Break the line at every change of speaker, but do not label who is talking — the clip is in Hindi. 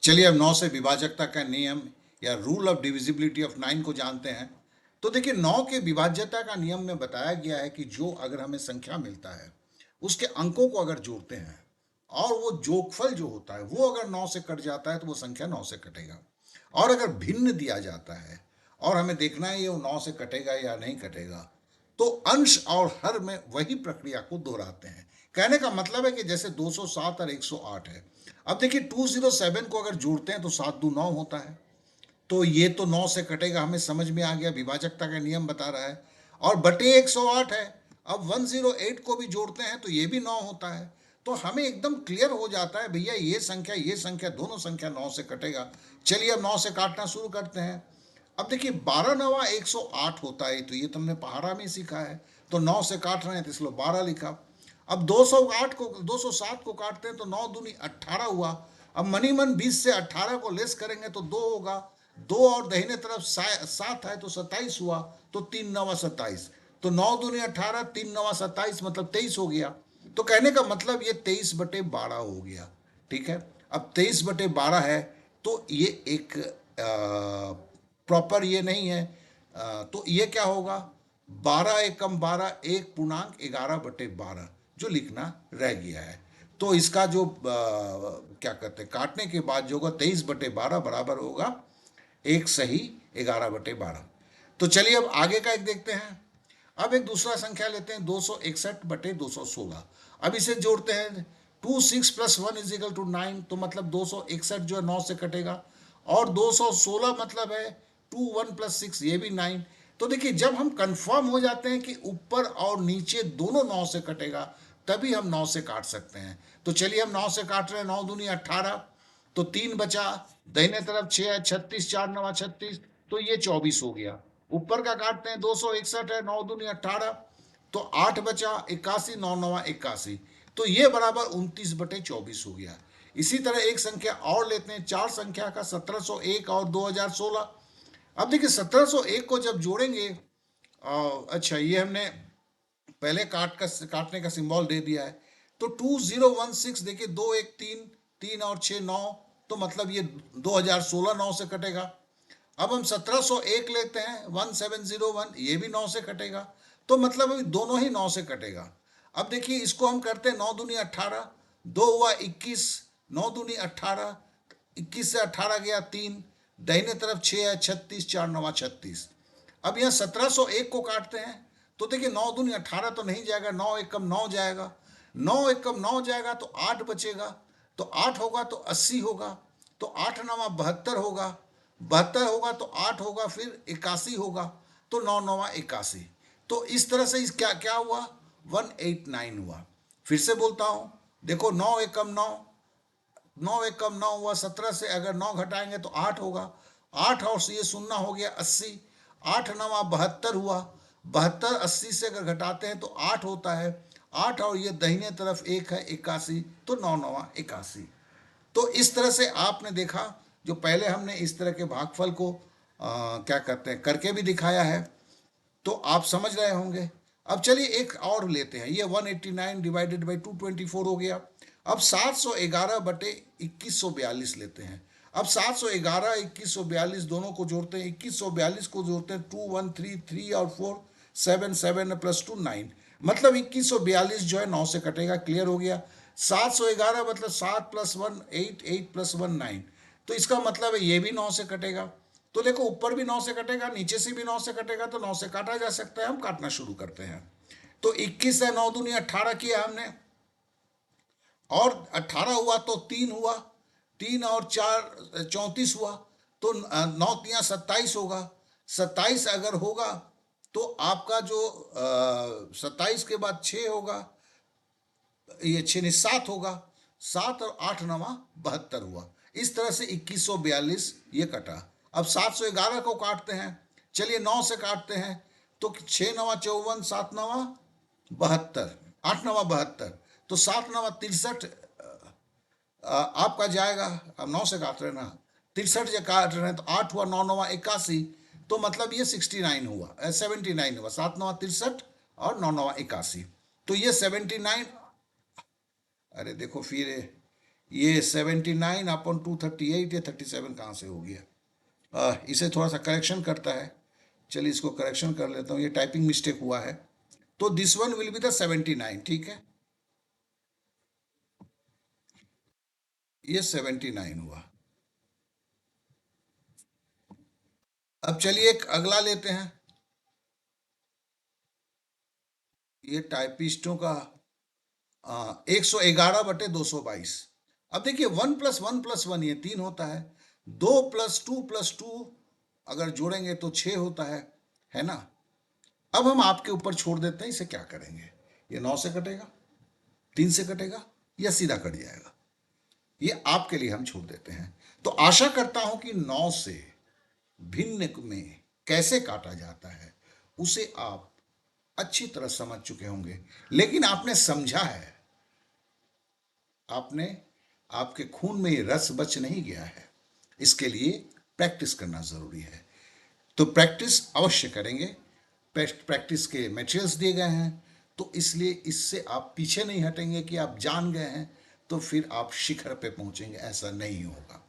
चलिए अब 9 से विभाजकता का नियम या रूल ऑफ डिविजिबिलिटी ऑफ 9 को जानते हैं। तो देखिए 9 के विभाज्यता का नियम में बताया गया है कि जो अगर हमें संख्या मिलता है उसके अंकों को अगर जोड़ते हैं और वो जोगफल जो होता है वो अगर 9 से कट जाता है तो वो संख्या 9 से कटेगा। और अगर भिन्न दिया जाता है और हमें देखना है ये 9 से कटेगा या नहीं कटेगा, तो अंश और हर में वही प्रक्रिया को दोहराते हैं। कहने का मतलब है कि जैसे 207 और 108 है। अब देखिए 207 को अगर जोड़ते हैं तो 7 दू 9 होता है, तो ये तो 9 से कटेगा, हमें समझ में आ गया, विभाजकता का नियम बता रहा है। और बटे 108 है, अब 108 को भी जोड़ते हैं तो ये भी 9 होता है। तो हमें एकदम क्लियर हो जाता है भैया ये संख्या दोनों संख्या 9 से कटेगा। चलिए अब 9 से काटना शुरू करते हैं। अब देखिए 12 नवा 108 होता है, तो ये तुमने पहाड़ा में सीखा है। तो 9 से काट रहे हैं तो इसलिए 12 लिखा। अब 207 को काटते हैं तो 9 दूनी 18 हुआ। अब मनी मन 20 से 18 को लेस करेंगे तो 2 होगा। 2 और दाहिने तरफ 7 है तो 27 हुआ। तो 3 नवा 27, तो 9 दूनी 18, 3 नवा 27 मतलब 23 हो गया। तो कहने का मतलब ये 23/12 हो गया। ठीक है, अब 23/12 है तो ये एक प्रॉपर ये नहीं है। तो ये क्या होगा, 12 एकम 12, 1.11/12 जो लिखना रह गया है। तो इसका जो क्या कहते हैं काटने के बाद जो होगा 23/12 बराबर होगा एक सही 11/12। तो चलिए अब आगे का एक देखते हैं। अब एक दूसरा संख्या लेते हैं 261/216। अब इसे जोड़ते हैं, 26 + 1 = 9, तो मतलब 261 जो है 9 से कटेगा। और 216 मतलब है 2 1 + 6, ये भी 9। तो देखिए जब हम कंफर्म हो जाते हैं कि ऊपर और नीचे दोनों 9 से कटेगा तभी हम 9 से काट सकते हैं। तो चलिए हम 9 से काट रहे हैं, 9 दूनी 18, तो 3 बचा, दाहिने तरफ 6 है, 36, 4 नवा 36, तो ये 24 हो गया। ऊपर का काटते हैं, 261 है, 9 दूनी 18, तो 8 बचा, 81, 9 नवा 81, तो ये बराबर 29/24 हो गया। इसी तरह एक संख्या और लेते हैं, 4 संख्या का, 1701 और 2016। अब देखिए 1701 को जब जोड़ेंगे, अच्छा ये हमने पहले काटने का सिंबल दे दिया है। तो 2016 देखिए, 2 1 3, 3 और 6 9, तो मतलब ये 2016 9 से कटेगा। अब हम 1701 लेते हैं, 1701, ये भी 9 से कटेगा। तो मतलब अभी दोनों ही 9 से कटेगा। अब देखिए इसको हम करते हैं, 9 दूनी 18, 2 हुआ 21, 9 दूनी 18, 21 से 18 गया 3, दाहिने तरफ 6 है, 36, 4 नवा 36। अब यहाँ 1701 को काटते हैं, तो देखिए 9 दूनी 18 तो नहीं जाएगा, 9 एकम 9 जाएगा, 9 एकम 9 जाएगा तो 8 बचेगा। तो 8 होगा तो 80 होगा, तो 8 नवा 72 होगा, 72 होगा तो 8 होगा, फिर 81 होगा, तो 9 नवा 81। तो इस तरह से इस क्या क्या हुआ, 189 हुआ। फिर से बोलता हूँ, देखो 9 एकम 9, 9 एकम 9 हुआ, 17 से अगर 9 घटाएंगे तो 8 होगा, 8 और ये शून्य हो गया 80, 8 नवा 72 हुआ, 72 80 से अगर घटाते हैं तो 8 होता है, 8 और ये दाहिने तरफ 1 है 81, तो 9 नवा 81। तो इस तरह से आपने देखा, जो पहले हमने इस तरह के भागफल को क्या कहते हैं करके भी दिखाया है, तो आप समझ रहे होंगे। अब चलिए एक और लेते हैं, ये 189 डिवाइडेड बाई 224 हो गया। अब 711/2142 लेते हैं। अब 711 2142 दोनों को जोड़ते हैं, 2142 को जोड़ते हैं, 2 1 3 3 और 4 7 7 + 2 9, मतलब 2142 जो है 9 से कटेगा। क्लियर हो गया। 711 मतलब 7 + 1 8, 8 + 1 9, तो इसका मतलब है ये भी 9 से कटेगा। तो देखो ऊपर भी 9 से कटेगा, नीचे से भी 9 से कटेगा, तो 9 से काटा जा सकता है। हम काटना शुरू करते हैं। तो 21 है, 9 दूनी 18 किया हमने, और 18 हुआ तो 3 हुआ, 3 और 4 34 हुआ, तो 9 तिया 27 होगा। 27 अगर होगा तो आपका जो 27 के बाद 6 होगा, ये 6 नहीं 7 होगा, 7 और 8 नवा 72 हुआ। इस तरह से 2142 ये कटा। अब 711 को काटते हैं, चलिए 9 से काटते हैं, तो 6 नवा 54, 7 नवा 72, 8 नवा 72, तो 7 नवा 63 आपका जाएगा। अब 9 से काट रहे ना, 63 जो काट रहे हैं, तो 8 हुआ, 9 नवा 81, तो मतलब ये 69 हुआ, 79 हुआ, 7 नवा 63 और 9 नवा 81, तो ये 79। अरे देखो फिर ये 79/238, ये 37 कहाँ से हो गया? इसे थोड़ा सा करेक्शन करता है। चलिए इसको करेक्शन कर लेता हूँ, ये टाइपिंग मिस्टेक हुआ है। तो this one will be the 79, ठीक है, ये 79 हुआ। अब चलिए एक अगला लेते हैं, ये टाइपिस्टों का 111/222। अब देखिए 1+1+1 ये 3 होता है, 2+2+2 अगर जोड़ेंगे तो 6 होता है ना। अब हम आपके ऊपर छोड़ देते हैं, इसे क्या करेंगे? ये 9 से कटेगा, 3 से कटेगा, या सीधा कट जाएगा, ये आपके लिए हम छोड़ देते हैं। तो आशा करता हूं कि 9 से भिन्न में कैसे काटा जाता है उसे आप अच्छी तरह समझ चुके होंगे। लेकिन आपने समझा है, आपने, आपके खून में ये रस बच नहीं गया है, इसके लिए प्रैक्टिस करना जरूरी है। तो प्रैक्टिस अवश्य करेंगे। प्रैक्टिस के मटेरियल्स दिए गए हैं, तो इसलिए इससे आप पीछे नहीं हटेंगे कि आप जान गए हैं तो फिर आप शिखर पे पहुंचेंगे, ऐसा नहीं होगा।